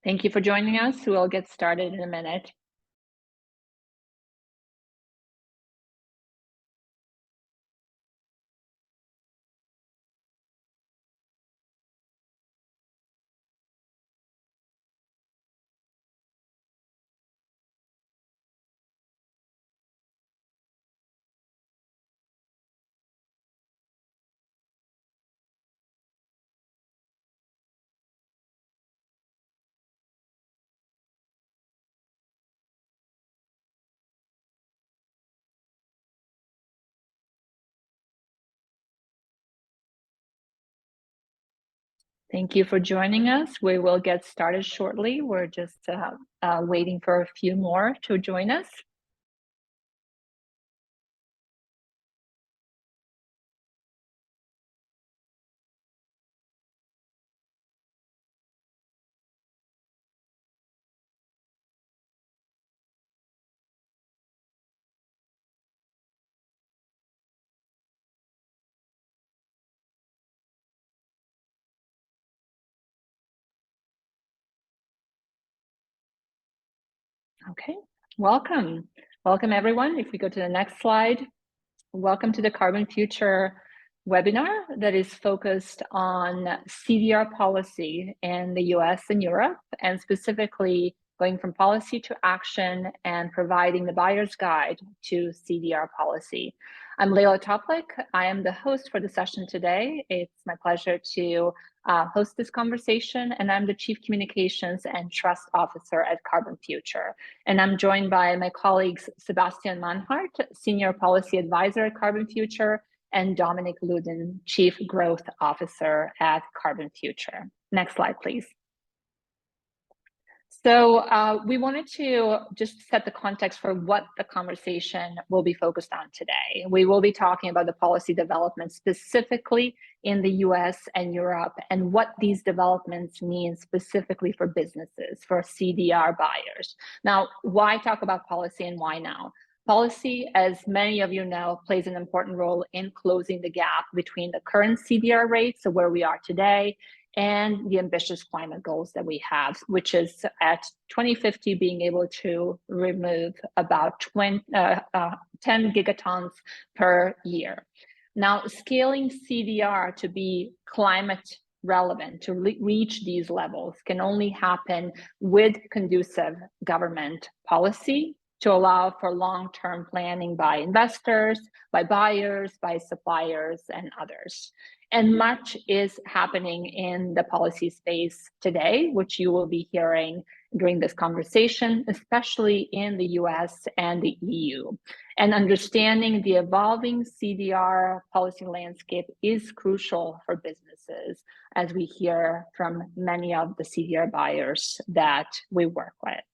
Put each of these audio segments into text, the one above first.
Thank you for joining us. We'll get started in a minute. Thank you for joining us. We will get started shortly. We're just waiting for a few more to join us. Okay, welcome. Welcome everyone. If we go to the next slide, welcome to the Carbon Future webinar that is focused on CDR policy in the US and Europe, and specifically going from policy to action and providing the buyer's guide to CDR policy. I'm Leila Toplik. I am the host for the session today. It's my pleasure to host this conversation, and I'm the Chief Communications and Trust Officer at Carbon Future. And I'm joined by my colleagues, Sebastian Manhart, Senior Policy Advisor at Carbon Future, and Dominic Luden, Chief Growth Officer at Carbon Future. Next slide, please. So we wanted to just set the context for what the conversation will be focused on today. We will be talking about the policy developments specifically in the US and Europe, and what these developments mean specifically for businesses, for CDR buyers. Now, why talk about policy and why now? Policy, as many of you know, plays an important role in closing the gap between the current CDR rates, so where we are today, and the ambitious climate goals that we have, which is at 2050 being able to remove about 10 gigatons per year. Now, scaling CDR to be climate relevant, to reach these levels, can only happen with conducive government policy to allow for long-term planning by investors, by buyers, by suppliers, and others. And much is happening in the policy space today, which you will be hearing during this conversation, especially in the US and the EU. And understanding the evolving CDR policy landscape is crucial for businesses, as we hear from many of the CDR buyers that we work with.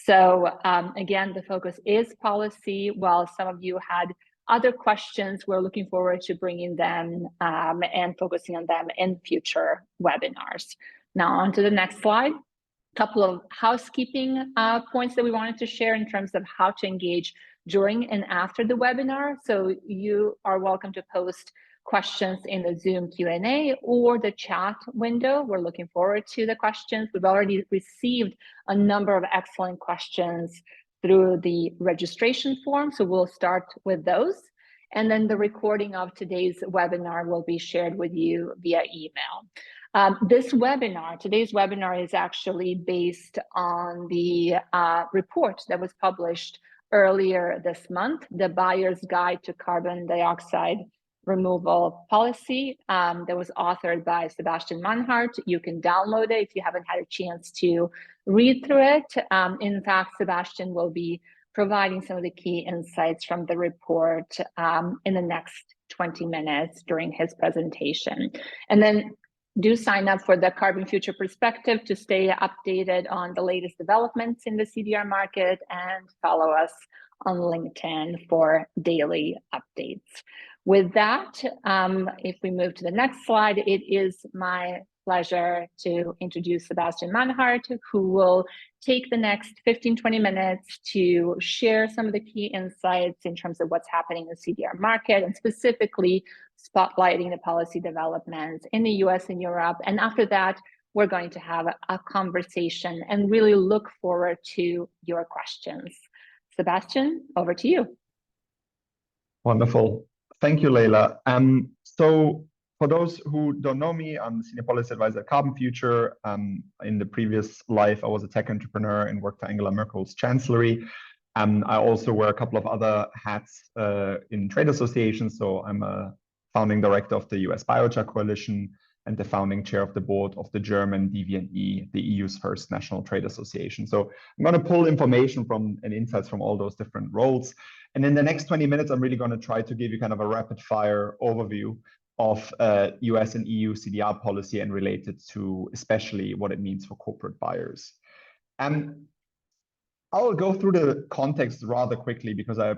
So again, the focus is policy. While some of you had other questions, we're looking forward to bringing them and focusing on them in future webinars. Now on to the next slide. A couple of housekeeping points that we wanted to share in terms of how to engage during and after the webinar. So you are welcome to post questions in the Zoom Q&A or the chat window. We're looking forward to the questions. We've already received a number of excellent questions through the registration form, so we'll start with those. And then the recording of today's webinar will be shared with you via email. Today's webinar is actually based on the report that was published earlier this month, the Buyer's Guide to Carbon Dioxide Removal Policy, that was authored by Sebastian Manhart. You can download it if you haven't had a chance to read through it. In fact, Sebastian will be providing some of the key insights from the report in the next 20 minutes during his presentation. And then do sign up for the Carbon Future Perspective to stay updated on the latest developments in the CDR market, and follow us on LinkedIn for daily updates. With that, if we move to the next slide, it is my pleasure to introduce Sebastian Manhart, who will take the next 15-20 minutes to share some of the key insights in terms of what's happening in the CDR market, and specifically spotlighting the policy developments in the US and Europe. And after that, we're going to have a conversation and really look forward to your questions. Sebastian, over to you. Wonderful. Thank you, Leila. So for those who don't know me, I'm the Senior Policy Advisor at Carbon Future. In the previous life, I was a tech entrepreneur and worked for Angela Merkel's Chancellery. I also wear a couple of other hats in trade associations. So I'm a founding director of the US Biochar Coalition and the founding chair of the board of the German DVNE, the EU's first national trade association. So I'm going to pull information from and insights from all those different roles. And in the next 20 minutes, I'm really going to try to give you kind of a rapid fire overview of US and EU CDR policy and related to especially what it means for corporate buyers. I'll go through the context rather quickly because I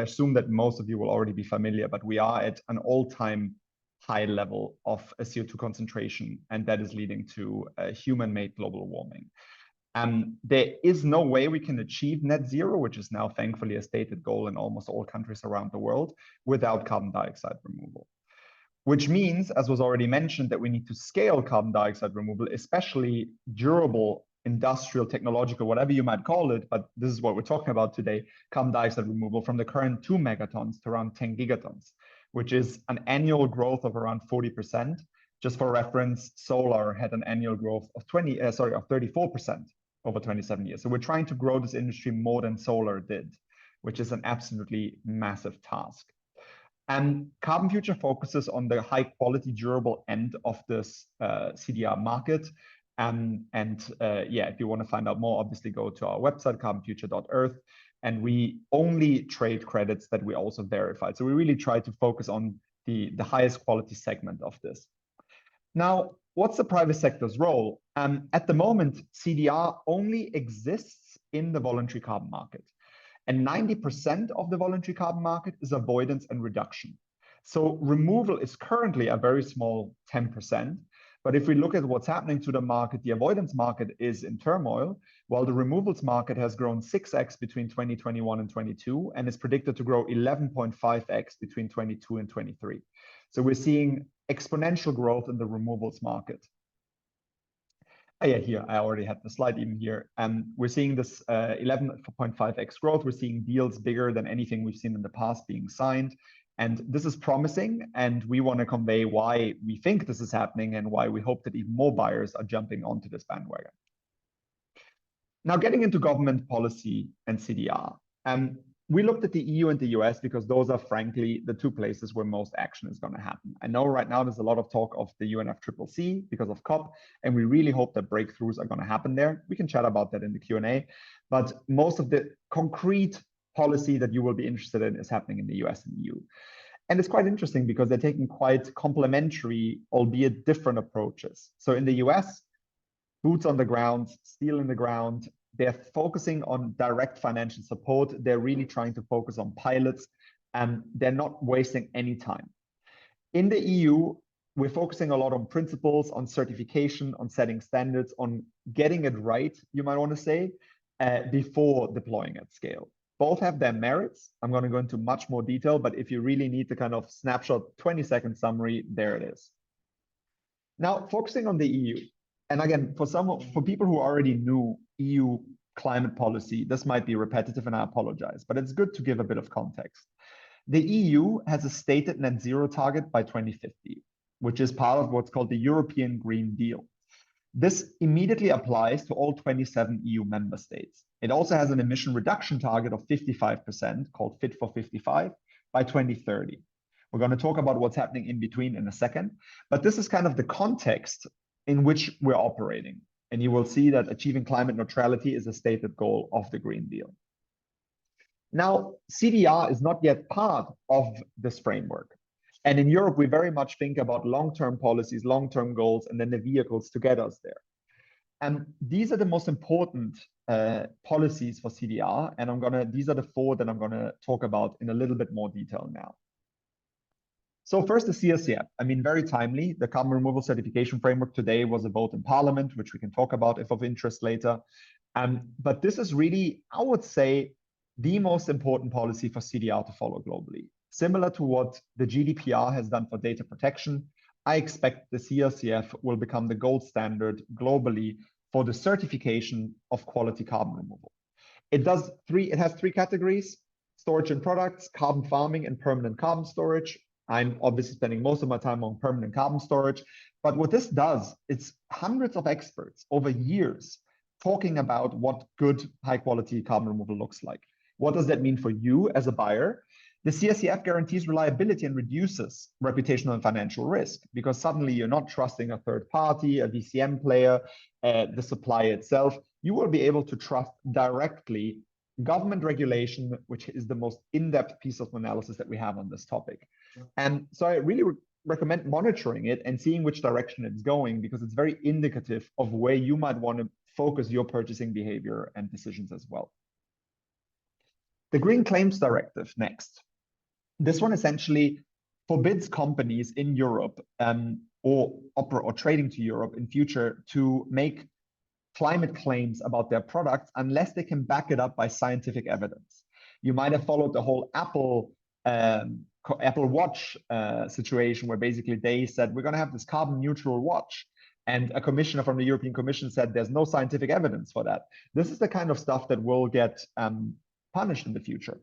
assume that most of you will already be familiar, but we are at an all-time high level of a CO2 concentration, and that is leading to human-made global warming. There is no way we can achieve net zero, which is now thankfully a stated goal in almost all countries around the world, without carbon dioxide removal. Which means, as was already mentioned, that we need to scale carbon dioxide removal, especially durable, industrial, technological, whatever you might call it, but this is what we're talking about today, carbon dioxide removal from the current 2 megatons to around 10 gigatons, which is an annual growth of around 40%. Just for reference, solar had an annual growth of 34% over 27 years. So we're trying to grow this industry more than solar did, which is an absolutely massive task. And Carbon Future focuses on the high quality, durable end of this CDR market. If you want to find out more, obviously go to our website, carbonfuture.earth. And we only trade credits that we also verified. So we really try to focus on the highest quality segment of this. Now, what's the private sector's role? At the moment, CDR only exists in the voluntary carbon market. And 90% of the voluntary carbon market is avoidance and reduction. So removal is currently a very small 10%. But if we look at what's happening to the market, the avoidance market is in turmoil, while the removals market has grown 6x between 2021 and 22, and is predicted to grow 11.5x between 22 and 23. So we're seeing exponential growth in the removals market. Here, I already had the slide even here. We're seeing this 11.5x growth. We're seeing deals bigger than anything we've seen in the past being signed. And this is promising. And we want to convey why we think this is happening and why we hope that even more buyers are jumping onto this bandwagon. Now, getting into government policy and CDR. We looked at the EU and the US because those are, frankly, the two places where most action is going to happen. I know right now there's a lot of talk of the UNFCCC because of COP, and we really hope that breakthroughs are going to happen there. We can chat about that in the Q&A, but most of the concrete policy that you will be interested in is happening in the US and EU. And it's quite interesting because they're taking quite complementary, albeit different approaches. So in the US, boots on the ground, steel in the ground, they're focusing on direct financial support. They're really trying to focus on pilots, and they're not wasting any time. In the EU, we're focusing a lot on principles, on certification, on setting standards, on getting it right, you might want to say, before deploying at scale. Both have their merits. I'm going to go into much more detail, but if you really need the kind of snapshot 20-second summary, there it is. Now, focusing on the EU. And again, for people who already knew EU climate policy, this might be repetitive and I apologize, but it's good to give a bit of context. The EU has a stated net zero target by 2050, which is part of what's called the European Green Deal. This immediately applies to all 27 EU member states. It also has an emission reduction target of 55% called Fit for 55 by 2030. We're going to talk about what's happening in between in a second, but this is kind of the context in which we're operating. And you will see that achieving climate neutrality is a stated goal of the Green Deal. Now, CDR is not yet part of this framework. And in Europe, we very much think about long-term policies, long-term goals, and then the vehicles to get us there. And these are the most important policies for CDR. And these are the 4 that I'm going to talk about in a little bit more detail now. So first, the CSCF. I mean, very timely. The Carbon Removal Certification Framework today was a vote in Parliament, which we can talk about if of interest later. But this is really, I would say, the most important policy for CDR to follow globally. Similar to what the GDPR has done for data protection, I expect the CLCF will become the gold standard globally for the certification of quality carbon removal. It has three categories: storage and products, carbon farming, and permanent carbon storage. I'm obviously spending most of my time on permanent carbon storage. But what this does, it's hundreds of experts over years talking about what good high quality carbon removal looks like. What does that mean for you as a buyer? The CSCF guarantees reliability and reduces reputational and financial risk, because suddenly you're not trusting a third party, a VCM player, the supplier itself. You will be able to trust directly government regulation, which is the most in-depth piece of analysis that we have on this topic. And so I really recommend monitoring it and seeing which direction it's going, because it's very indicative of where you might want to focus your purchasing behavior and decisions as well. The Green Claims Directive next. This one essentially forbids companies in Europe or trading to Europe in future to make climate claims about their products unless they can back it up by scientific evidence. You might have followed the whole Apple Watch situation, where basically they said, we're going to have this carbon neutral watch. And a commissioner from the European Commission said, there's no scientific evidence for that. This is the kind of stuff that will get punished in the future.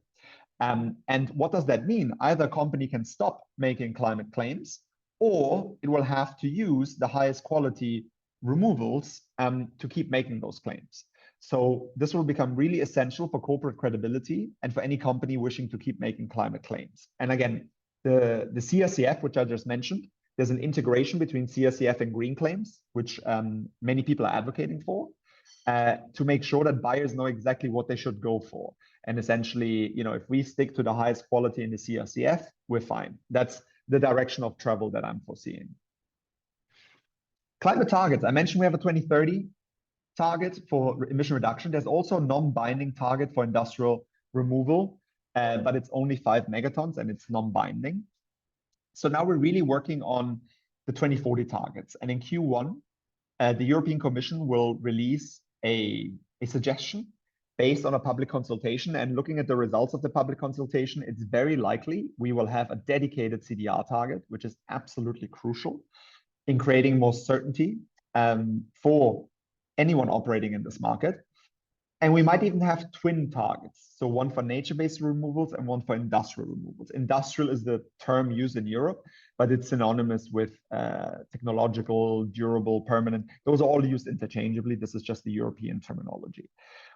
And what does that mean? Either a company can stop making climate claims, or it will have to use the highest quality removals to keep making those claims. So this will become really essential for corporate credibility and for any company wishing to keep making climate claims. And again, the CRCF, which I just mentioned, there's an integration between CRCF and green claims, which many people are advocating for, to make sure that buyers know exactly what they should go for. And essentially, if we stick to the highest quality in the CRCF, we're fine. That's the direction of travel that I'm foreseeing. Climate targets. I mentioned we have a 2030 target for emission reduction. There's also a non-binding target for industrial removal, but it's only 5 megatons and it's non-binding. So now we're really working on the 2040 targets. And in Q1, the European Commission will release a suggestion based on a public consultation. And looking at the results of the public consultation, it's very likely we will have a dedicated CDR target, which is absolutely crucial in creating more certainty for anyone operating in this market. And we might even have twin targets. So one for nature-based removals and one for industrial removals. Industrial is the term used in Europe, but it's synonymous with technological, durable, permanent. Those are all used interchangeably. This is just the European terminology.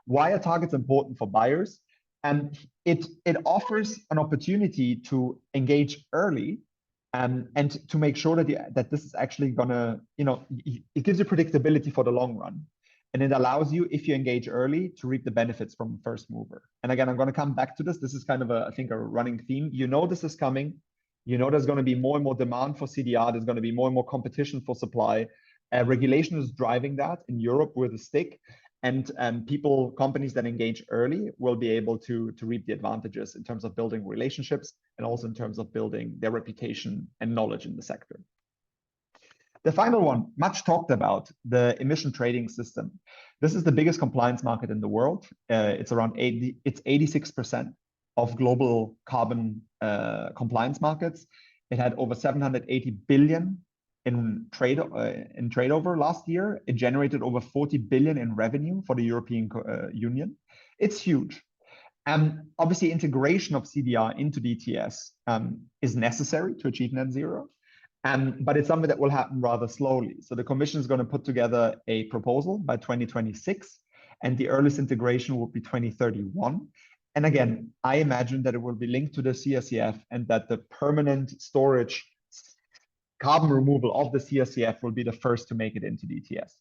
Why are targets important for buyers? And it offers an opportunity to engage early and to make sure that this is actually gonna, it gives you predictability for the long run. And it allows you, if you engage early, to reap the benefits from first mover. And again, I'm going to come back to this. This is kind of I think a running theme. This is coming. There's going to be more and more demand for CDR. There's going to be more and more competition for supply. Regulation is driving that in Europe with a stick. And companies that engage early will be able to reap the advantages in terms of building relationships and also in terms of building their reputation and knowledge in the sector. The final one, much talked about, the emission trading system. This is the biggest compliance market in the world. It's 86% of global carbon compliance markets. It had over 780 billion in trade over last year. It generated over 40 billion in revenue for the European Union. It's huge. Obviously, integration of CDR into DTS is necessary to achieve net zero. But it's something that will happen rather slowly. So the Commission is going to put together a proposal by 2026, and the earliest integration will be 2031. And again, I imagine that it will be linked to the CRCF and that the permanent storage carbon removal of the CRCF will be the first to make it into DTS.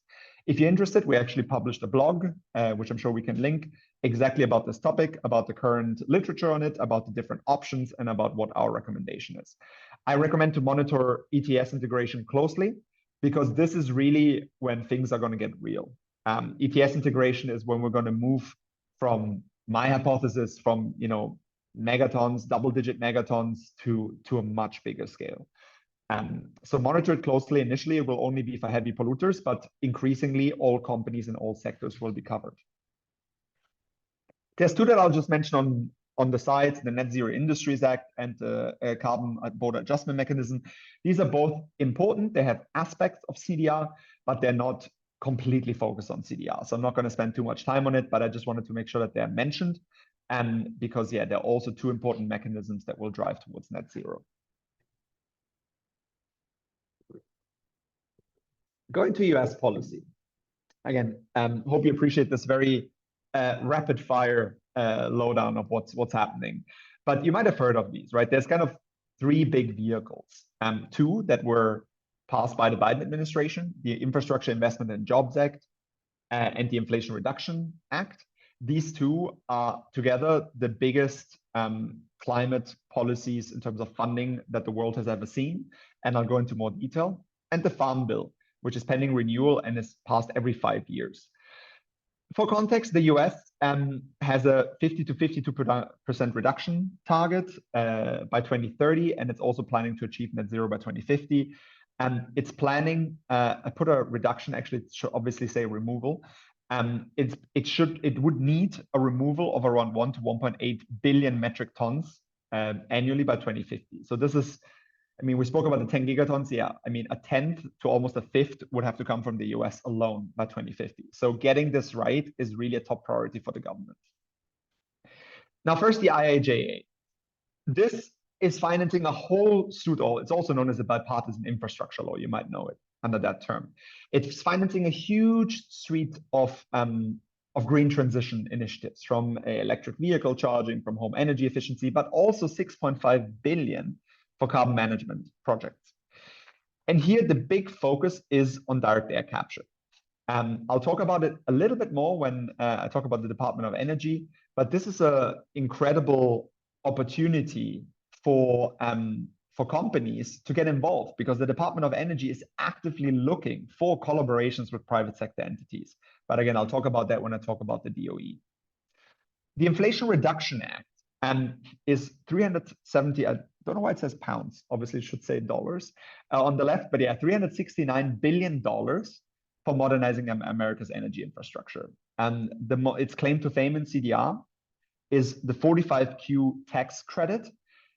If you're interested, we actually published a blog, which I'm sure we can link, exactly about this topic, about the current literature on it, about the different options, and about what our recommendation is. I recommend to monitor ETS integration closely, because this is really when things are going to get real. ETS integration is when we're going to move from, my hypothesis, from megatons, double-digit megatons to a much bigger scale. So monitor it closely. Initially, it will only be for heavy polluters, but increasingly all companies in all sectors will be covered. There's two that I'll just mention on the sides, the Net Zero Industries Act and the Carbon Border Adjustment Mechanism. These are both important. They have aspects of CDR, but they're not completely focused on CDR. So I'm not going to spend too much time on it, but I just wanted to make sure that they're mentioned. And because, yeah, they're also two important mechanisms that will drive towards net zero. Going to US policy. Again, hope you appreciate this very rapid fire lowdown of what's happening. But you might have heard of these, right? There's kind of three big vehicles. Two that were passed by the Biden administration, the Infrastructure Investment and Jobs Act and the Inflation Reduction Act. These two are together the biggest climate policies in terms of funding that the world has ever seen. And I'll go into more detail. And the Farm Bill, which is pending renewal and is passed every 5 years. For context, the US has a 50 to 52% reduction target by 2030, and it's also planning to achieve net zero by 2050. And it's planning, I put a reduction, actually it should obviously say removal. It would need a removal of around 1 to 1.8 billion metric tons annually by 2050. So this is, I mean, we spoke about the 10 gigatons. Yeah, I mean, a tenth to almost a fifth would have to come from the US alone by 2050. So getting this right is really a top priority for the government. Now, first, the IIJA. This is financing a whole suite of, it's also known as the bipartisan infrastructure law. You might know it under that term. It's financing a huge suite of green transition initiatives, from electric vehicle charging, from home energy efficiency, but also 6.5 billion for carbon management projects. And here the big focus is on direct air capture. I'll talk about it a little bit more when I talk about the Department of Energy, but this is an incredible opportunity for companies to get involved, because the Department of Energy is actively looking for collaborations with private sector entities. But again, I'll talk about that when I talk about the DOE. The Inflation Reduction Act is 370, I don't know why it says pounds, obviously it should say dollars on the left, but yeah, $369 billion for modernizing America's energy infrastructure. And its claim to fame in CDR is the 45Q tax credit,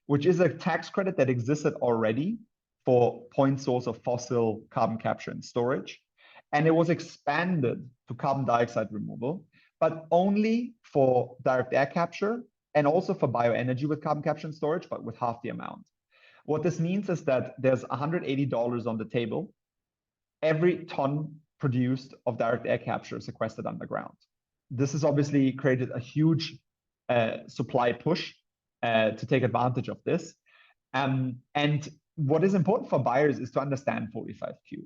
which is a tax credit that existed already for point source of fossil carbon capture and storage. And it was expanded to carbon dioxide removal, but only for direct air capture and also for bioenergy with carbon capture and storage, but with half the amount. What this means is that there's $180 on the table every ton produced of direct air capture sequestered underground. This has obviously created a huge supply push to take advantage of this. And what is important for buyers is to understand 45Q,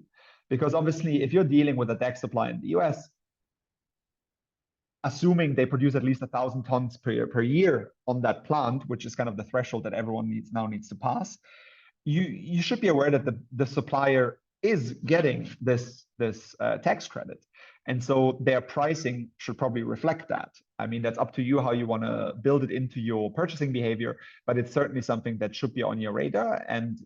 because obviously if you're dealing with a DAC supply in the US, assuming they produce at least 1,000 tons per year on that plant, which is kind of the threshold that everyone needs to pass, you should be aware that the supplier is getting this tax credit. And so their pricing should probably reflect that. I mean, that's up to you how you want to build it into your purchasing behavior, but it's certainly something that should be on your radar and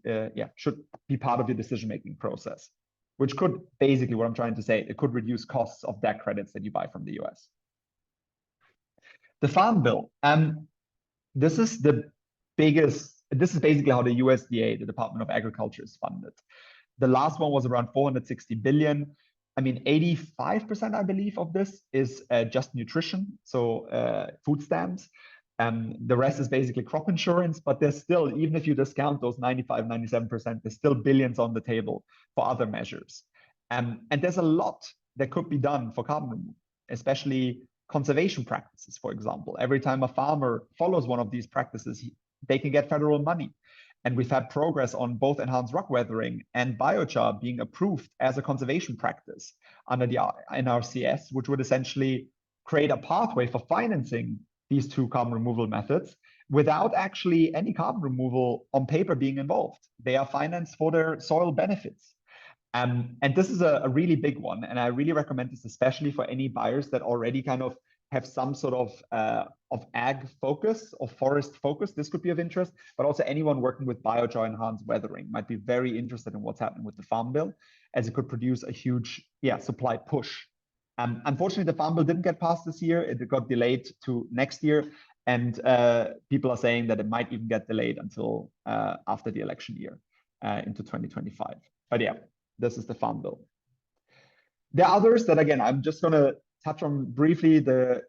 should be part of your decision-making process, which could basically, what I'm trying to say, it could reduce costs of DAC credits that you buy from the US. The Farm Bill, this is basically how the USDA, the Department of Agriculture, is funded. The last one was around 460 billion. I mean, 85%, I believe, of this is just nutrition, so food stamps. The rest is basically crop insurance, but there's still, even if you discount those 95, 97%, there's still billions on the table for other measures. And there's a lot that could be done for carbon removal, especially conservation practices, for example. Every time a farmer follows one of these practices, they can get federal money. And we've had progress on both enhanced rock weathering and biochar being approved as a conservation practice under the NRCS, which would essentially create a pathway for financing these two carbon removal methods without actually any carbon removal on paper being involved. They are financed for their soil benefits. And this is a really big one. And I really recommend this, especially for any buyers that already kind of have some sort of ag focus or forest focus. This could be of interest, but also anyone working with biochar enhanced weathering might be very interested in what's happening with the Farm Bill, as it could produce a huge supply push. Unfortunately, the Farm Bill didn't get passed this year. It got delayed to next year. And people are saying that it might even get delayed until after the election year into 2025. But yeah, this is the Farm Bill. There are others that, again, I'm just going to touch on briefly. The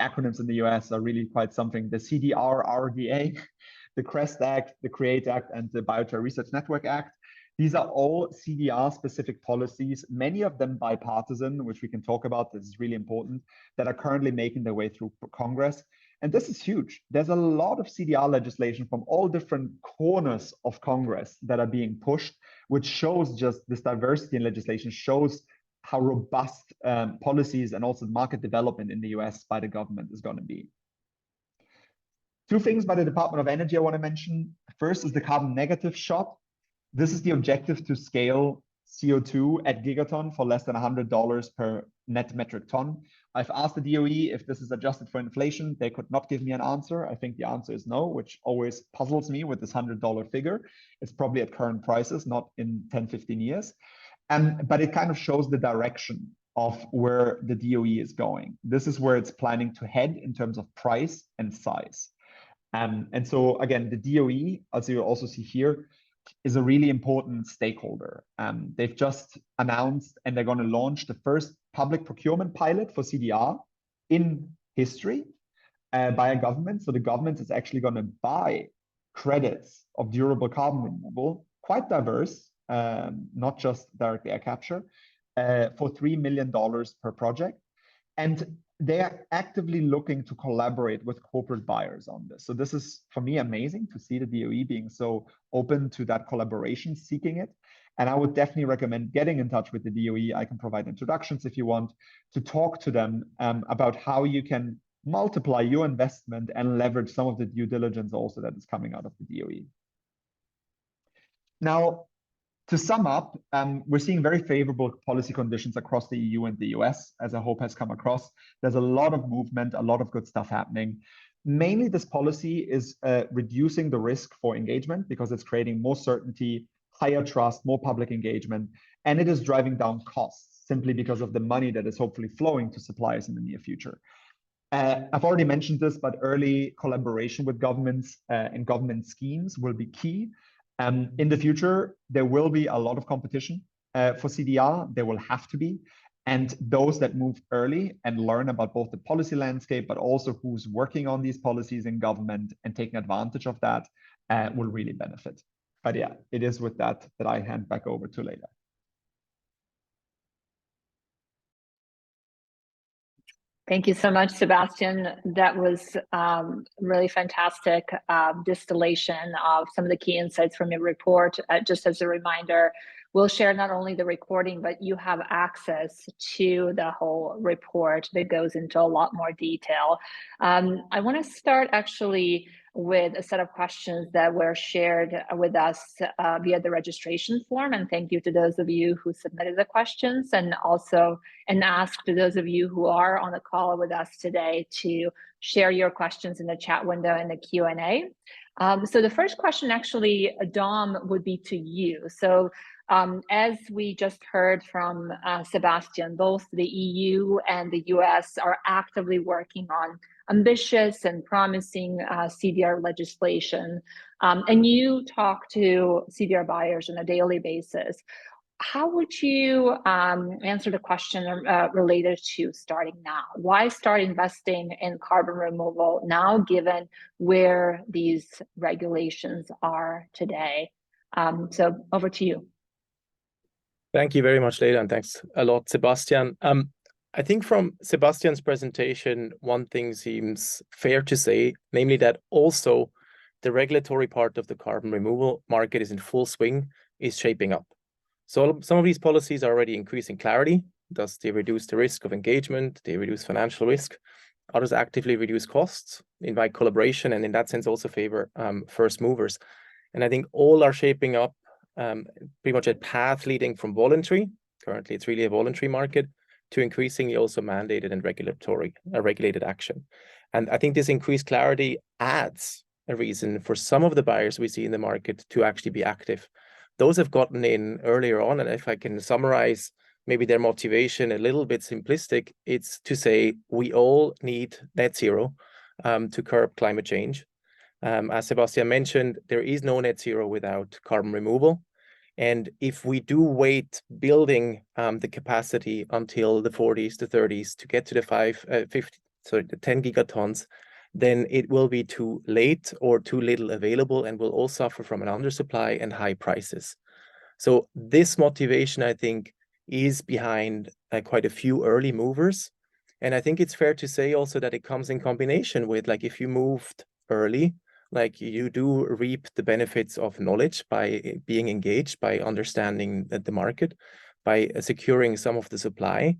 acronyms in the US are really quite something. The CDR, RDA, the CREST Act, the CREATE Act, and the Voluntary Research Network Act. These are all CDR-specific policies, many of them bipartisan, which we can talk about. This is really important, that are currently making their way through Congress. And this is huge. There's a lot of CDR legislation from all different corners of Congress that are being pushed, which shows just this diversity in legislation, shows how robust policies and also market development in the US by the government is going to be. Two things by the Department of Energy I want to mention. First is the carbon negative shot. This is the objective to scale CO2 at gigaton for less than $100 per net metric ton. I've asked the DOE if this is adjusted for inflation. They could not give me an answer. I think the answer is no, which always puzzles me with this $100 figure. It's probably at current prices, not in 10, 15 years. But it kind of shows the direction of where the DOE is going. This is where it's planning to head in terms of price and size. And so again, the DOE, as you also see here, is a really important stakeholder. They've just announced and they're going to launch the first public procurement pilot for CDR in history by a government. So the government is actually going to buy credits of durable carbon removal, quite diverse, not just direct air capture, for $3 million per project. And they're actively looking to collaborate with corporate buyers on this. So this is, for me, amazing to see the DOE being so open to that collaboration, seeking it. And I would definitely recommend getting in touch with the DOE. I can provide introductions if you want to talk to them about how you can multiply your investment and leverage some of the due diligence also that is coming out of the DOE. Now, to sum up, we're seeing very favorable policy conditions across the EU and the US, as I hope has come across. There's a lot of movement, a lot of good stuff happening. Mainly, this policy is reducing the risk for engagement because it's creating more certainty, higher trust, more public engagement, and it is driving down costs simply because of the money that is hopefully flowing to suppliers in the near future. I've already mentioned this, but early collaboration with governments and government schemes will be key. In the future, there will be a lot of competition for CDR. There will have to be. And those that move early and learn about both the policy landscape, but also who's working on these policies in government and taking advantage of that will really benefit. But yeah, it is with that I hand back over to Leila. Thank you so much, Sebastian. That was really fantastic distillation of some of the key insights from your report. Just as a reminder, we'll share not only the recording, but you have access to the whole report that goes into a lot more detail. I want to start actually with a set of questions that were shared with us via the registration form. And thank you to those of you who submitted the questions, and also ask to those of you who are on the call with us today to share your questions in the chat window in the Q&A. So the first question actually, Dom, would be to you. So as we just heard from Sebastian, both the EU and the US are actively working on ambitious and promising CDR legislation. And you talk to CDR buyers on a daily basis. How would you answer the question related to starting now? Why start investing in carbon removal now, given where these regulations are today? So over to you. Thank you very much, Leila, and thanks a lot, Sebastian. I think from Sebastian's presentation, one thing seems fair to say, namely that also the regulatory part of the carbon removal market is in full swing, is shaping up. So some of these policies are already increasing clarity. Thus, they reduce the risk of engagement, they reduce financial risk. Others actively reduce costs, invite collaboration, and in that sense also favor first movers. And I think all are shaping up pretty much a path leading from voluntary, currently it's really a voluntary market, to increasingly also mandated and regulated action. And I think this increased clarity adds a reason for some of the buyers we see in the market to actually be active. Those have gotten in earlier on, and if I can summarize maybe their motivation a little bit simplistic, it's to say we all need net zero. to curb climate change. As Sebastian mentioned, there is no net zero without carbon removal. And if we do wait building the capacity until the 40s to 30s to get to the 10 gigatons, then it will be too late or too little available, and we'll all suffer from an undersupply and high prices. So this motivation, I think, is behind quite a few early movers. And I think it's fair to say also that it comes in combination with, like, if you moved early, like, you do reap the benefits of knowledge by being engaged, by understanding the market, by securing some of the supply.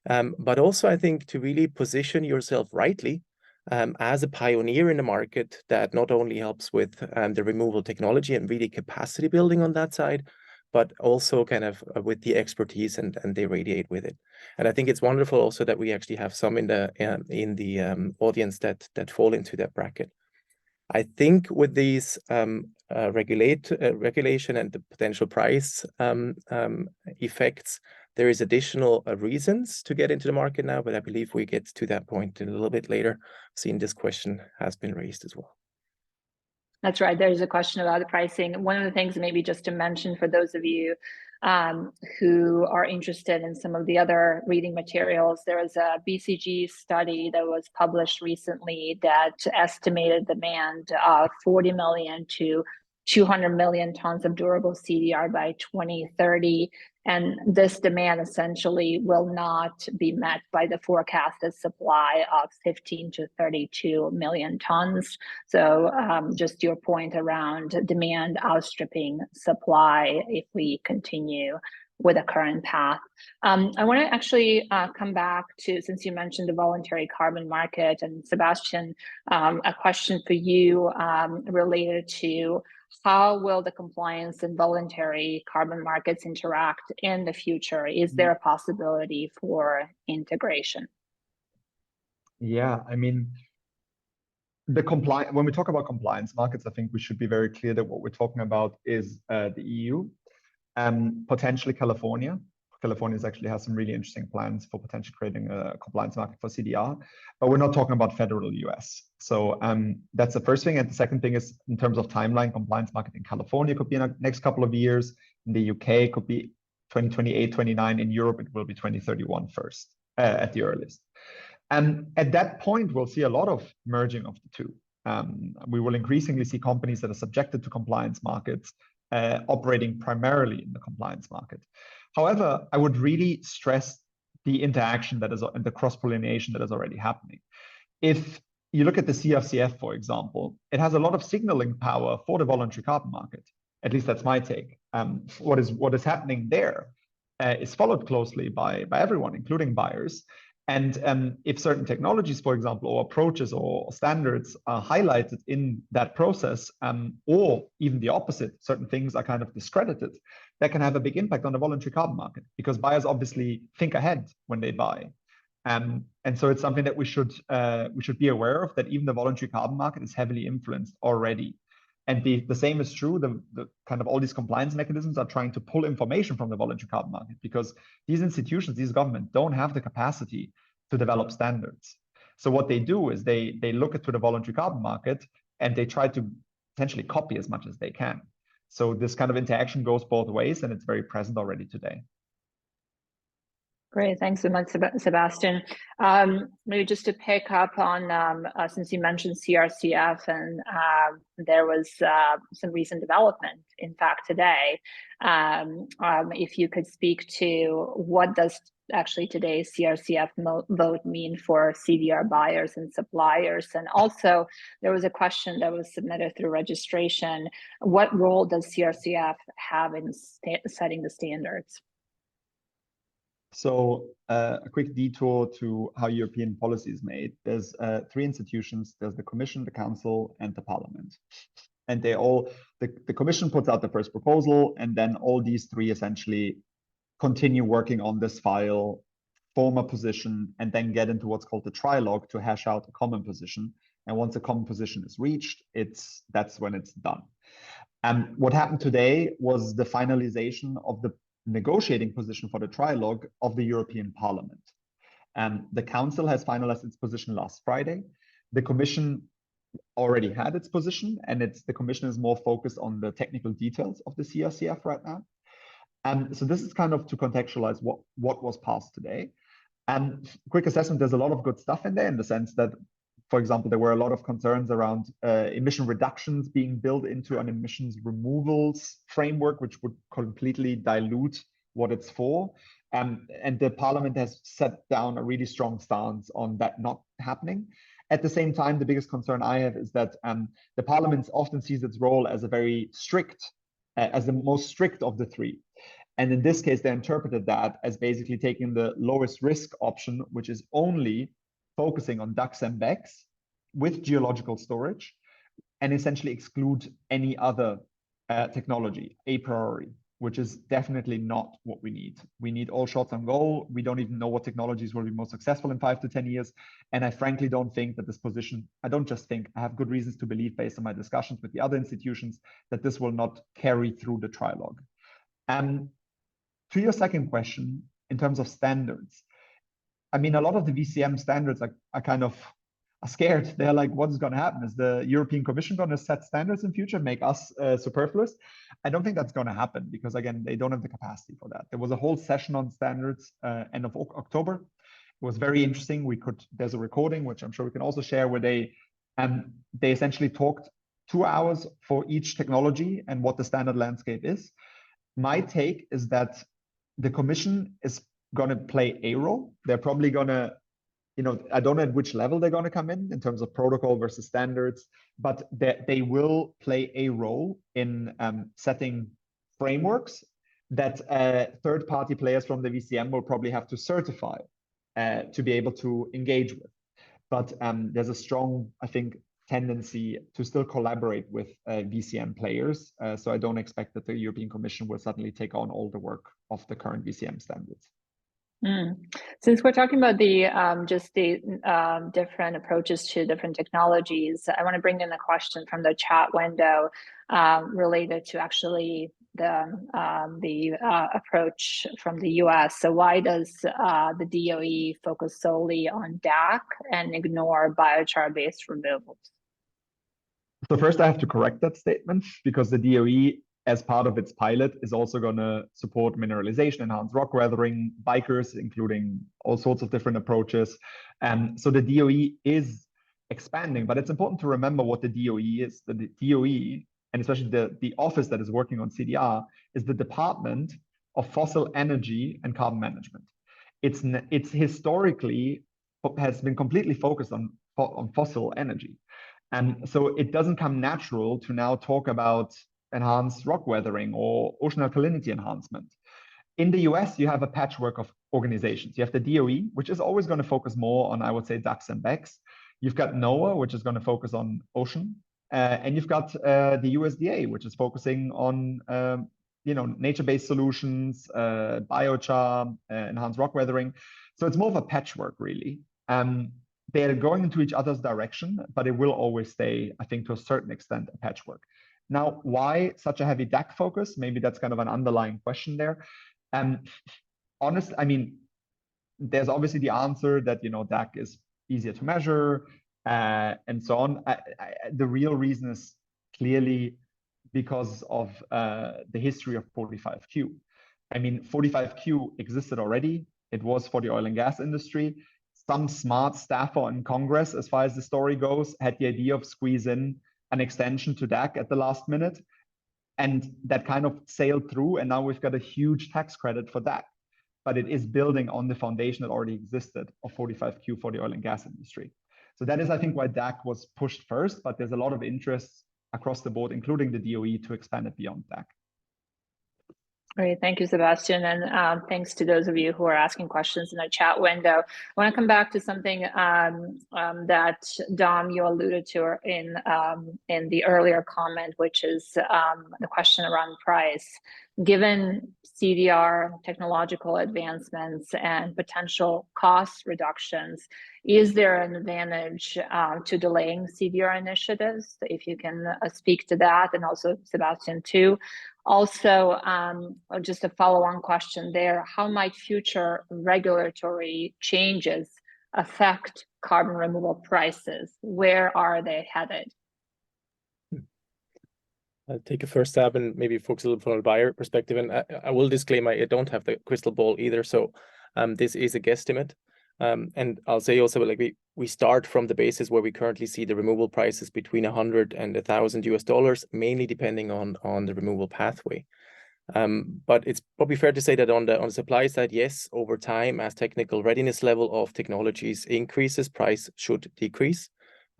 But also, I think, to really position yourself rightly as a pioneer in the market that not only helps with the removal technology and really capacity building on that side, but also kind of with the expertise and they radiate with it. And I think it's wonderful also that we actually have some in the audience that fall into that bracket. I think with these regulation and the potential price effects, there is additional reasons to get into the market now, but I believe we get to that point in a little bit later, seeing this question has been raised as well. That's right. There's a question about the pricing. One of the things maybe just to mention for those of you who are interested in some of the other reading materials, there was a BCG study that was published recently that estimated demand of 40 million to 200 million tons of durable CDR by 2030. And this demand essentially will not be met by the forecasted supply of 15 to 32 million tons. So just your point around demand outstripping supply if we continue with the current path. I want to actually come back to, since you mentioned the voluntary carbon market, and Sebastian, a question for you related to how will the compliance and voluntary carbon markets interact in the future? Is there a possibility for integration? Yeah, I mean, when we talk about compliance markets, I think we should be very clear that what we're talking about is the EU and potentially California. California actually has some really interesting plans for potentially creating a compliance market for CDR, but we're not talking about federal US. So that's the first thing. And the second thing is, in terms of timeline, compliance market in California could be in the next couple of years. In the UK, could be 2028, 29. In Europe, it will be 2031 first, at the earliest. And at that point, we'll see a lot of merging of the two. We will increasingly see companies that are subjected to compliance markets operating primarily in the compliance market. However, I would really stress the interaction that is and the cross-pollination that is already happening. If you look at the CFCF, for example, it has a lot of signaling power for the voluntary carbon market. At least that's my take. What is happening there is followed closely by everyone, including buyers. And if certain technologies, for example, or approaches or standards are highlighted in that process, or even the opposite, certain things are kind of discredited, that can have a big impact on the voluntary carbon market, because buyers obviously think ahead when they buy. And so it's something that we should be aware of, that even the voluntary carbon market is heavily influenced already. And the same is true, the kind of all these compliance mechanisms are trying to pull information from the voluntary carbon market, because these institutions, these governments don't have the capacity to develop standards. So what they do is they look at the voluntary carbon market and they try to potentially copy as much as they can. So this kind of interaction goes both ways, and it's very present already today. Great, thanks so much, Sebastian. Maybe just to pick up on, since you mentioned CRCF, and there was some recent development, in fact, today. If you could speak to what does actually today's CRCF vote mean for CDR buyers and suppliers? And also, there was a question that was submitted through registration. What role does CRCF have in setting the standards? So a quick detour to how European policy is made. There's three institutions. There's the Commission, the Council, and the Parliament. And they all, the Commission puts out the first proposal, and then all these three essentially continue working on this file, form a position, and then get into what's called the trilogue to hash out a common position. And once a common position is reached, that's when it's done. And what happened today was the finalization of the negotiating position for the trilogue of the European Parliament. The Council has finalized its position last Friday. The Commission already had its position, and the Commission is more focused on the technical details of the CRCF right now. And so this is kind of to contextualize what was passed today. And quick assessment, there's a lot of good stuff in there in the sense that, for example, there were a lot of concerns around emission reductions being built into an emissions removals framework, which would completely dilute what it's for. And the Parliament has set down a really strong stance on that not happening. At the same time, the biggest concern I have is that the Parliament often sees its role as a very strict, as the most strict of the three. And in this case, they interpreted that as basically taking the lowest risk option, which is only focusing on DACs and BECs with geological storage, and essentially exclude any other technology a priori, which is definitely not what we need. We need all shots on goal. We don't even know what technologies will be most successful in 5 to 10 years. And I frankly don't think that this position, I don't just think, I have good reasons to believe based on my discussions with the other institutions that this will not carry through the trilogue. To your second question, in terms of standards, I mean, a lot of the VCM standards are kind of scared. They're like, what's going to happen? Is the European Commission going to set standards in future, make us superfluous? I don't think that's going to happen because, again, they don't have the capacity for that. There was a whole session on standards end of October. It was very interesting. There's a recording, which I'm sure we can also share, where they essentially talked 2 hours for each technology and what the standard landscape is. My take is that the Commission is going to play a role. They're probably going to, I don't know at which level they're going to come in terms of protocol versus standards, but they will play a role in setting frameworks that third-party players from the VCM will probably have to certify to be able to engage with. But there's a strong, I think, tendency to still collaborate with VCM players. So I don't expect that the European Commission will suddenly take on all the work of the current VCM standards. Since we're talking about the different approaches to different technologies, I want to bring in a question from the chat window related to actually the approach from the US. So why does the DOE focus solely on DAC and ignore biochar-based removals? So first I have to correct that statement because the DOE, as part of its pilot, is also going to support mineralization, enhanced rock weathering, bikers, including all sorts of different approaches. So the DOE is expanding, but it's important to remember what the DOE is. The DOE, and especially the office that is working on CDR, is the Department of Fossil Energy and Carbon Management. It's historically has been completely focused on fossil energy. And so it doesn't come natural to now talk about enhanced rock weathering or ocean alkalinity enhancement. In the US, you have a patchwork of organizations. You have the DOE, which is always going to focus more on, I would say, DACs and BECs. You've got NOAA, which is going to focus on ocean. And you've got the USDA, which is focusing on nature-based solutions, biochar, enhanced rock weathering. So it's more of a patchwork, really. They're going into each other's direction, but it will always stay, I think, to a certain extent, a patchwork. Now, why such a heavy DAC focus? Maybe that's kind of an underlying question there. Honestly, I mean, there's obviously the answer that, DAC is easier to measure and so on. The real reason is clearly because of the history of 45Q. I mean, 45Q existed already. It was for the oil and gas industry. Some smart staffer in Congress, as far as the story goes, had the idea of squeeze in an extension to DAC at the last minute. And that kind of sailed through. And now we've got a huge tax credit for DAC. But it is building on the foundation that already existed of 45Q for the oil and gas industry. So that is, I think, why DAC was pushed first. But there's a lot of interest across the board, including the DOE, to expand it beyond DAC. Great, thank you, Sebastian, and thanks to those of you who are asking questions in the chat window. I want to come back to something that Dom, you alluded to in the earlier comment, which is the question around price. Given CDR technological advancements and potential cost reductions, is there an advantage to delaying CDR initiatives? If you can speak to that, and also Sebastian too. Also, just a follow-on question there, how might future regulatory changes affect carbon removal prices? Where are they headed? I'll take a first stab and maybe focus a little from a buyer perspective. And I will disclaim I don't have the crystal ball either. So this is a guesstimate. And I'll say also, like we start from the basis where we currently see the removal prices between $100 and $1,000, mainly depending on the removal pathway. But it's probably fair to say that on the supply side, yes, over time, as technical readiness level of technologies increases, price should decrease.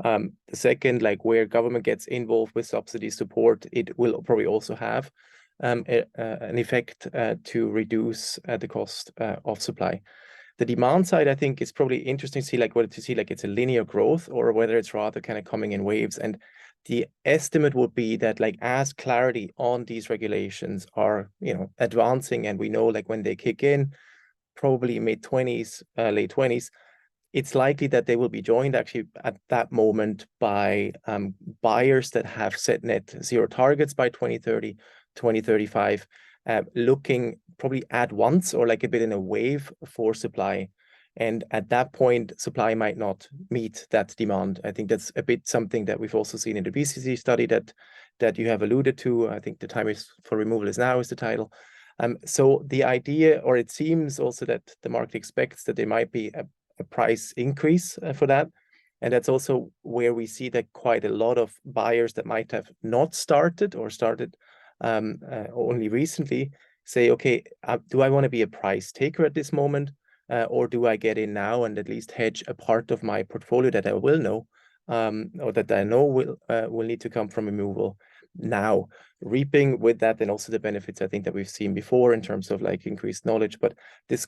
The second, like where government gets involved with subsidy support, it will probably also have an effect to reduce the cost of supply. The demand side, I think, is probably interesting to see like whether it's a linear growth or whether it's rather kind of coming in waves. And the estimate would be that like as clarity on these regulations are, advancing, and we know like when they kick in, probably mid-20s, late 20s, it's likely that they will be joined actually at that moment by buyers that have set net zero targets by 2030, 2035, looking probably at once or like a bit in a wave for supply. And at that point, supply might not meet that demand. I think that's a bit something that we've also seen in the BCC study that you have alluded to. I think the time is for removal is now is the title. So the idea, or it seems also that the market expects that there might be a price increase for that. And that's also where we see that quite a lot of buyers that might have not started or started only recently say, okay, do I want to be a price taker at this moment? Or do I get in now and at least hedge a part of my portfolio that I will know, or that I know will need to come from removal now, reaping with that and also the benefits I think that we've seen before in terms of like increased knowledge. But this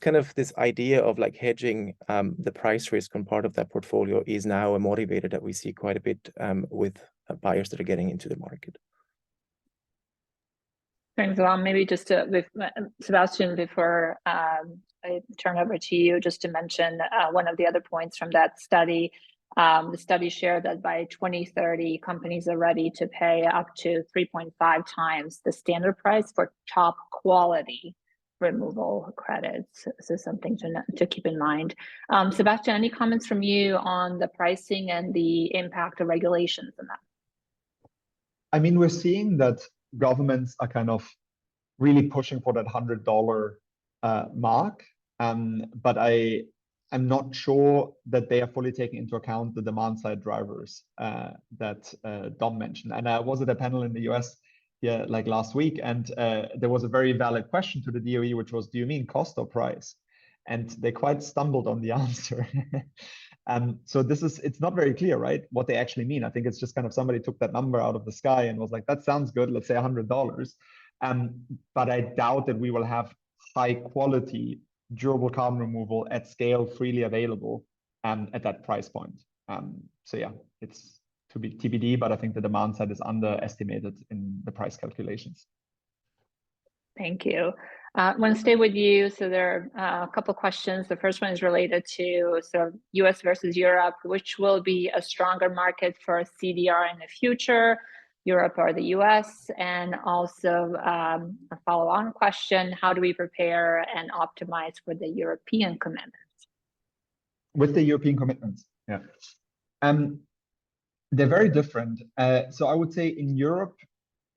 idea of like hedging the price risk on part of that portfolio is now a motivator that we see quite a bit with buyers that are getting into the market. Thanks, Val. Maybe just with Sebastian, before I turn over to you, just to mention one of the other points from that study. The study shared that by 2030, companies are ready to pay up to 3.5 times the standard price for top quality removal credits. So something to keep in mind. Sebastian, any comments from you on the pricing and the impact of regulations in that? I mean, we're seeing that governments are kind of really pushing for that $100 mark, but I'm not sure that they are fully taking into account the demand side drivers that Dom mentioned. And I was at a panel in the US here like last week, and there was a very valid question to the DOE, which was, do you mean cost or price? And they quite stumbled on the answer. So it's not very clear, right, what they actually mean. I think it's just kind of somebody took that number out of the sky and was like, that sounds good, let's say $100. But I doubt that we will have high quality durable carbon removal at scale freely available at that price point. So yeah, it's to be TBD, but I think the demand side is underestimated in the price calculations. Thank you. I want to stay with you. So there are a couple of questions. The first one is related to sort of US versus Europe, which will be a stronger market for CDR in the future, Europe or the US? And also a follow-on question, how do we prepare and optimize for the European commitments? With the European commitments, yeah. They're very different. So I would say in Europe,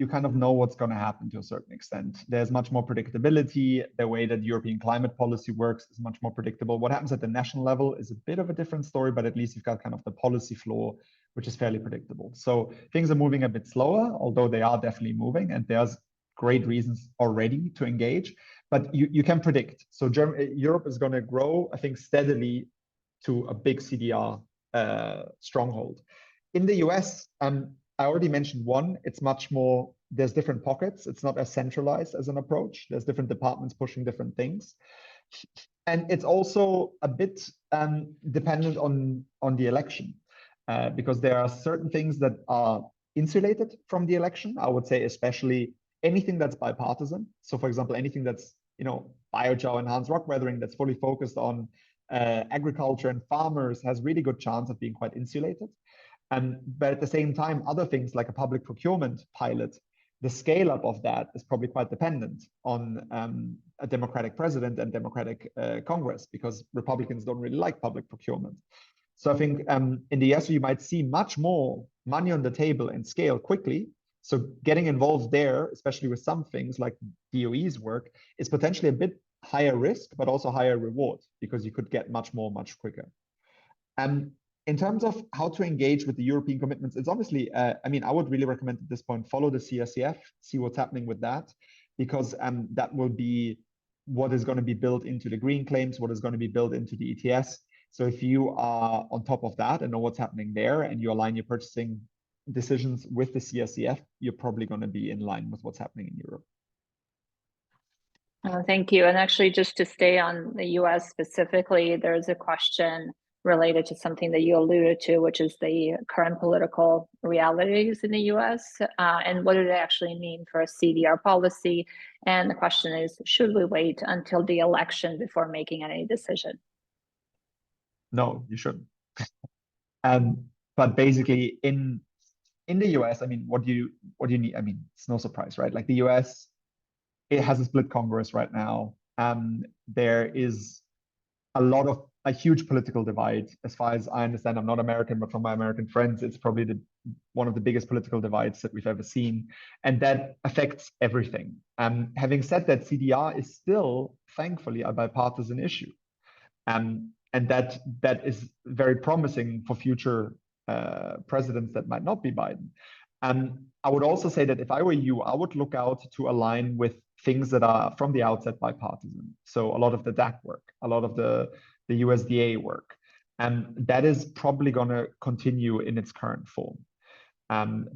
you kind of know what's going to happen to a certain extent. There's much more predictability. The way that European climate policy works is much more predictable. What happens at the national level is a bit of a different story, but at least you've got kind of the policy floor, which is fairly predictable. So things are moving a bit slower, although they are definitely moving, and there's great reasons already to engage, but you can predict. So Europe is going to grow, I think, steadily to a big CDR stronghold. In the US, I already mentioned one, it's much more, there's different pockets. It's not as centralized as an approach. There's different departments pushing different things. And it's also a bit dependent on the election, because there are certain things that are insulated from the election. I would say especially anything that's bipartisan. So for example, anything that's, biochar, enhanced rock weathering, that's fully focused on agriculture and farmers has really good chance of being quite insulated. But at the same time, other things like a public procurement pilot the scale up of that is probably quite dependent on a Democratic president and Democratic Congress, because Republicans don't really like public procurement. So I think in the US, you might see much more money on the table and scale quickly. So getting involved there, especially with some things like DOE's work, is potentially a bit higher risk, but also higher reward, because you could get much more, much quicker. In terms of how to engage with the European commitments, it's obviously, I mean, I would really recommend at this point, follow the CRCF, see what's happening with that, because that will be what is going to be built into the green claims, what is going to be built into the ETS. So if you are on top of that and know what's happening there, and you align your purchasing decisions with the CRCF, you're probably going to be in line with what's happening in Europe. Thank you. And actually, just to stay on the US specifically, there's a question related to something that you alluded to, which is the current political realities in the US, and what do they actually mean for a CDR policy? And the question is, should we wait until the election before making any decision? No, you shouldn't. But basically, in the US, I mean, what do you need? I mean, it's no surprise, right? Like the US, it has a split Congress right now. There is a huge political divide. As far as I understand, I'm not American, but from my American friends, it's probably one of the biggest political divides that we've ever seen. And that affects everything. Having said that, CDR is still, thankfully, a bipartisan issue. And that is very promising for future presidents that might not be Biden. I would also say that if I were you, I would look out to align with things that are from the outset bipartisan. So a lot of the DAC work, a lot of the USDA work, and that is probably going to continue in its current form.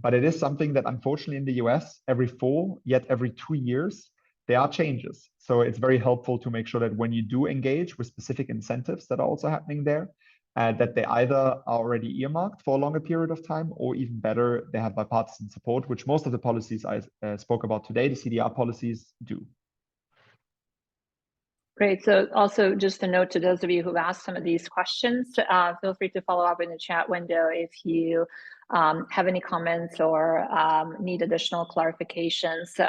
But it is something that unfortunately in the US, every 4, yet every 2 years, there are changes. So it's very helpful to make sure that when you do engage with specific incentives that are also happening there, that they either are already earmarked for a longer period of time, or even better, they have bipartisan support, which most of the policies I spoke about today, the CDR policies, do. Great. So also just a note to those of you who've asked some of these questions, feel free to follow up in the chat window if you have any comments or need additional clarifications.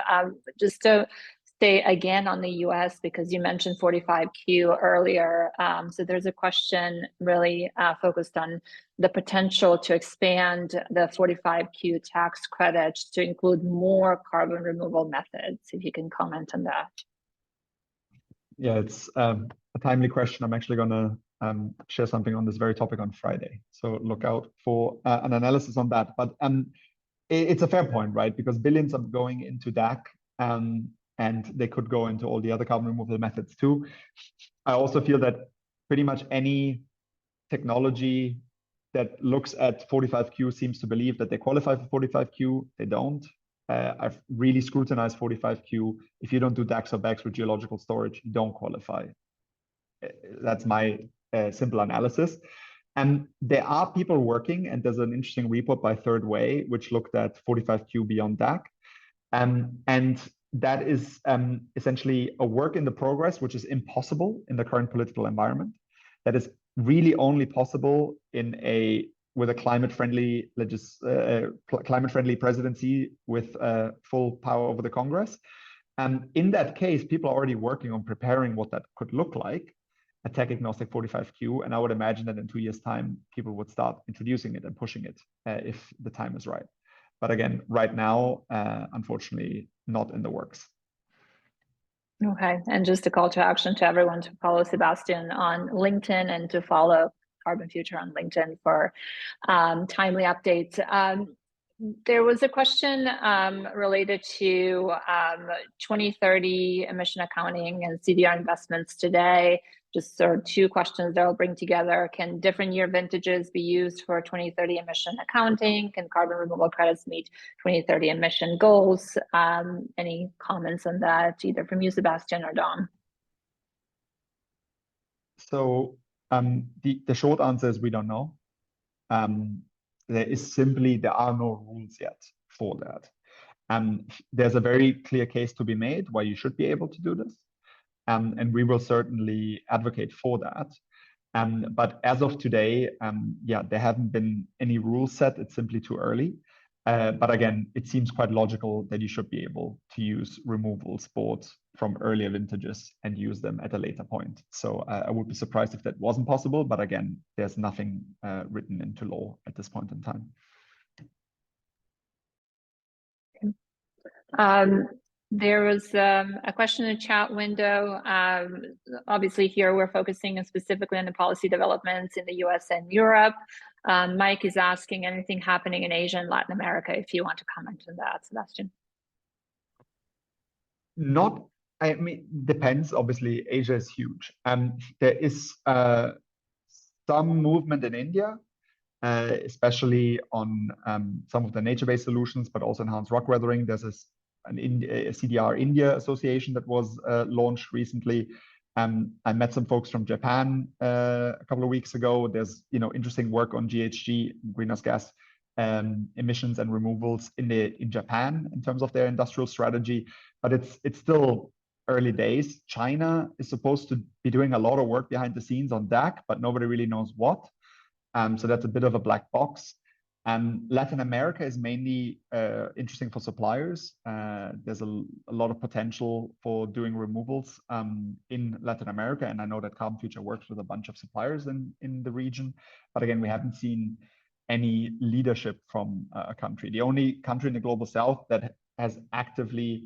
Just to stay again on the US, because you mentioned 45Q earlier. So there's a question really focused on the potential to expand the 45Q tax credit to include more carbon removal methods. If you can comment on that. Yeah, it's a timely question. I'm actually going to share something on this very topic on Friday. So look out for an analysis on that. But it's a fair point, right? Because billions are going into DAC, and they could go into all the other carbon removal methods too. I also feel that pretty much any technology that looks at 45Q seems to believe that they qualify for 45Q. They don't. I've really scrutinized 45Q. If you don't do DACs or BACs with geological storage, you don't qualify. That's my simple analysis. And there are people working, and there's an interesting report by Third Way, which looked at 45Q beyond DAC. And that is essentially a work in the progress, which is impossible in the current political environment. That is really only possible with a climate-friendly presidency with full power over the Congress. And in that case, people are already working on preparing what that could look like, a tech-agnostic 45Q. And I would imagine that in 2 years' time, people would start introducing it and pushing it if the time is right. But again, right now, unfortunately, not in the works. Okay, and just a call to action to everyone to follow Sebastian on LinkedIn and to follow Carbon Future on LinkedIn for timely updates. There was a question related to 2030 emission accounting and CDR investments today. Just sort of 2 questions that I'll bring together. Can different year vintages be used for 2030 emission accounting? Can carbon removal credits meet 2030 emission goals? Any comments on that, either from you, Sebastian, or Dom? So the short answer is we don't know. There are no rules yet for that. There's a very clear case to be made why you should be able to do this. And we will certainly advocate for that. But as of today, there haven't been any rules set. It's simply too early. But again, it seems quite logical that you should be able to use removals bought from earlier vintages and use them at a later point. So I would be surprised if that wasn't possible. But again, there's nothing written into law at this point in time. There was a question in the chat window. Obviously, here we're focusing specifically on the policy developments in the US and Europe. Mike is asking anything happening in Asia and Latin America, if you want to comment on that, Sebastian. Not, I mean, depends. Obviously, Asia is huge. There is some movement in India, especially on some of the nature-based solutions, but also enhanced rock weathering. There's a CDR India association that was launched recently. I met some folks from Japan a couple of weeks ago. There's interesting work on GHG, greenhouse gas emissions and removals in Japan in terms of their industrial strategy, but it's still early days. China is supposed to be doing a lot of work behind the scenes on DAC, but nobody really knows what. So that's a bit of a black box. Latin America is mainly interesting for suppliers. There's a lot of potential for doing removals in Latin America. And I know that Carbon Future works with a bunch of suppliers in the region. But again, we haven't seen any leadership from a country. The only country in the global south that has actively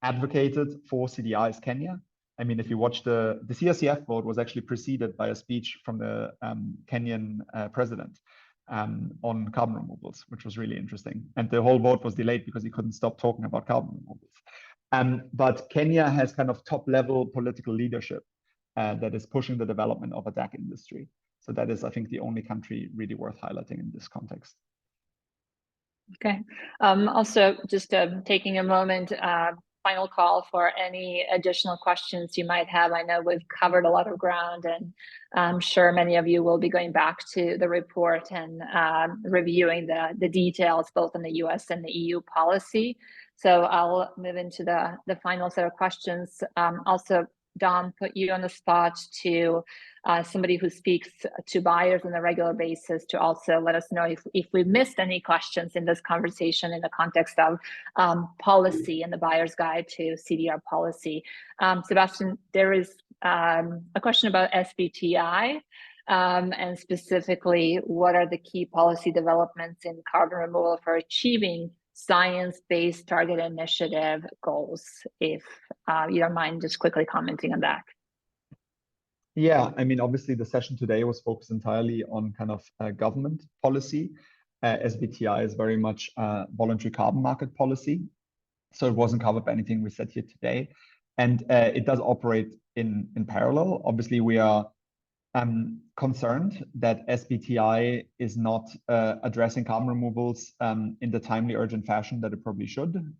advocated for CDR is Kenya. I mean, if you watch the CRCF vote was actually preceded by a speech from the Kenyan president on carbon removals, which was really interesting. And the whole vote was delayed because he couldn't stop talking about carbon removals. But Kenya has kind of top-level political leadership that is pushing the development of a DAC industry. So that is, I think, the only country really worth highlighting in this context. Okay. Also, just taking a moment, final call for any additional questions you might have. I know we've covered a lot of ground, and I'm sure many of you will be going back to the report and reviewing the details, both in the US and the EU policy. So I'll move into the final set of questions. Also, Dom, put you on the spot to somebody who speaks to buyers on a regular basis to also let us know if we've missed any questions in this conversation in the context of policy and the buyer's guide to CDR policy. Sebastian, there is a question about SBTI and specifically what are the key policy developments in carbon removal for achieving science-based target initiative goals, if you don't mind just quickly commenting on that. Yeah, I mean, obviously the session today was focused entirely on kind of government policy. SBTI is very much voluntary carbon market policy. So it wasn't covered by anything we said here today. And it does operate in parallel. Obviously, we are concerned that SBTI is not addressing carbon removals in the timely, urgent fashion that it probably should,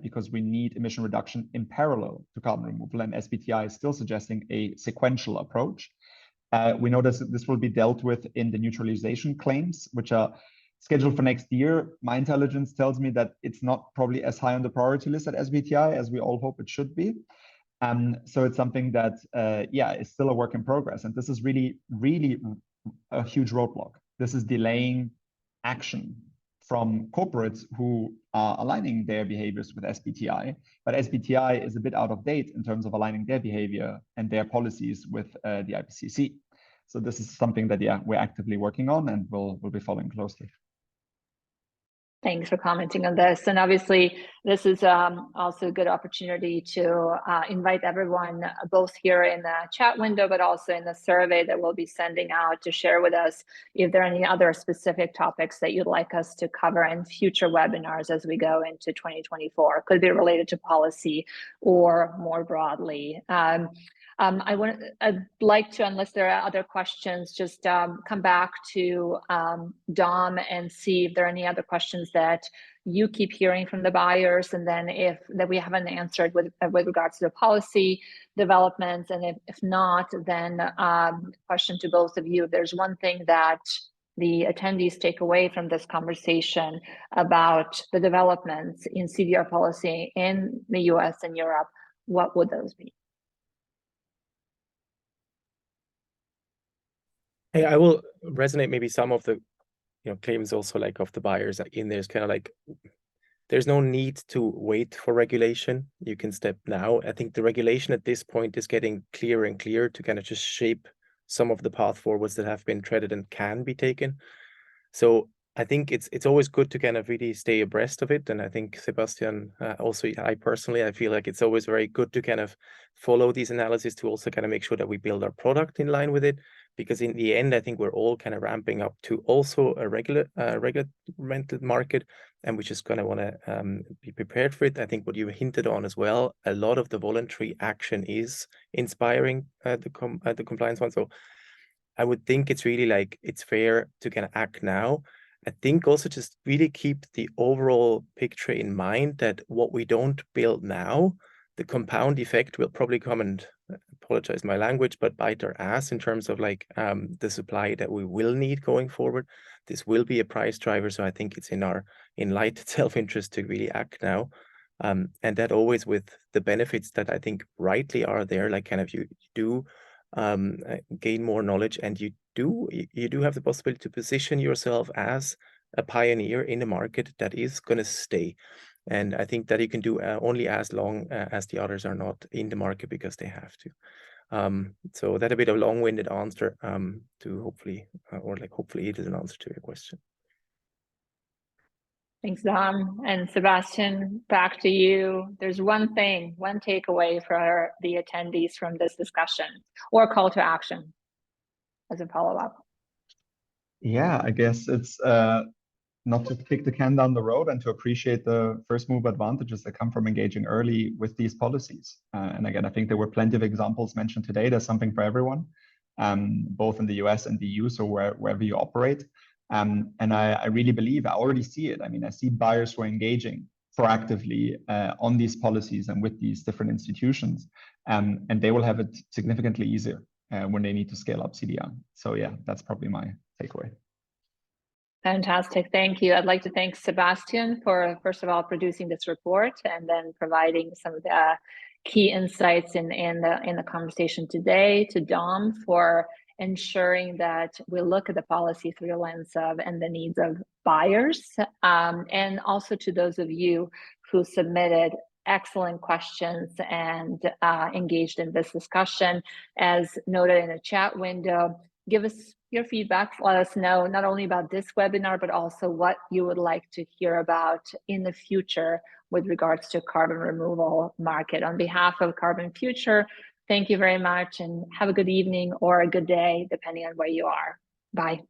because we need emission reduction in parallel to carbon removal. And SBTI is still suggesting a sequential approach. We know this will be dealt with in the neutralization claims, which are scheduled for next year. My intelligence tells me that it's not probably as high on the priority list at SBTI as we all hope it should be. So it's something that, yeah, is still a work in progress. And this is really, really a huge roadblock. This is delaying action from corporates who are aligning their behaviors with SBTI. But SBTI is a bit out of date in terms of aligning their behavior and their policies with the IPCC. So this is something that, yeah, we're actively working on and we'll be following closely. Thanks for commenting on this. And obviously, this is also a good opportunity to invite everyone, both here in the chat window, but also in the survey that we'll be sending out, to share with us if there are any other specific topics that you'd like us to cover in future webinars as we go into 2024. Could be related to policy or more broadly. I'd like to, unless there are other questions, just come back to Dom and see if there are any other questions that you keep hearing from the buyers, and then if that we haven't answered with regards to the policy developments, and if not, then question to both of you. If there's one thing that the attendees take away from this conversation about the developments in CDR policy in the US and Europe, what would those be? Hey, I will resonate maybe some of the claims also like of the buyers in there's kind of like, there's no need to wait for regulation. You can step now. I think the regulation at this point is getting clearer and clearer to kind of just shape some of the path forwards that have been treaded and can be taken. So I think it's always good to kind of really stay abreast of it. And I think Sebastian, also I personally feel like it's always very good to kind of follow these analyses to also kind of make sure that we build our product in line with it. Because in the end, I think we're all kind of ramping up to also a regulated market, and we just kind of want to be prepared for it. I think what you hinted on as well, a lot of the voluntary action is inspiring the compliance one. So I would think it's really like, it's fair to kind of act now. I think also just really keep the overall picture in mind that what we don't build now, the compound effect will probably come and, apologize my language, but bite our ass in terms of like the supply that we will need going forward. This will be a price driver. So I think it's in our enlightened self-interest to really act now. And that always with the benefits that I think rightly are there, like kind of you do gain more knowledge, and you do have the possibility to position yourself as a pioneer in a market that is going to stay. And I think that you can do only as long as the others are not in the market because they have to. So that a bit of a long-winded answer to hopefully, hopefully it is an answer to your question. Thanks, Dom. And Sebastian, back to you. There's one takeaway for the attendees from this discussion, or call to action as a follow-up. Yeah, I guess it's not to kick the can down the road and to appreciate the first move advantages that come from engaging early with these policies. And again, I think there were plenty of examples mentioned today. There's something for everyone, both in the US and the EU, so wherever you operate. And I really believe, I already see it. I mean, I see buyers who are engaging proactively on these policies and with these different institutions, and they will have it significantly easier when they need to scale up CDR. So yeah, that's probably my takeaway. Fantastic, thank you. I'd like to thank Sebastian for, first of all, producing this report and then providing some of the key insights in the conversation today, to Dom for ensuring that we look at the policy through the lens of and the needs of buyers, and also to those of you who submitted excellent questions and engaged in this discussion. As noted in the chat window, give us your feedback. Let us know not only about this webinar, but also what you would like to hear about in the future with regards to carbon removal market. On behalf of Carbon Future, thank you very much and have a good evening or a good day, depending on where you are. Bye.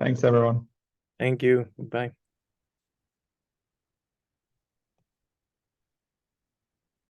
Thanks, everyone. Thank you. Bye.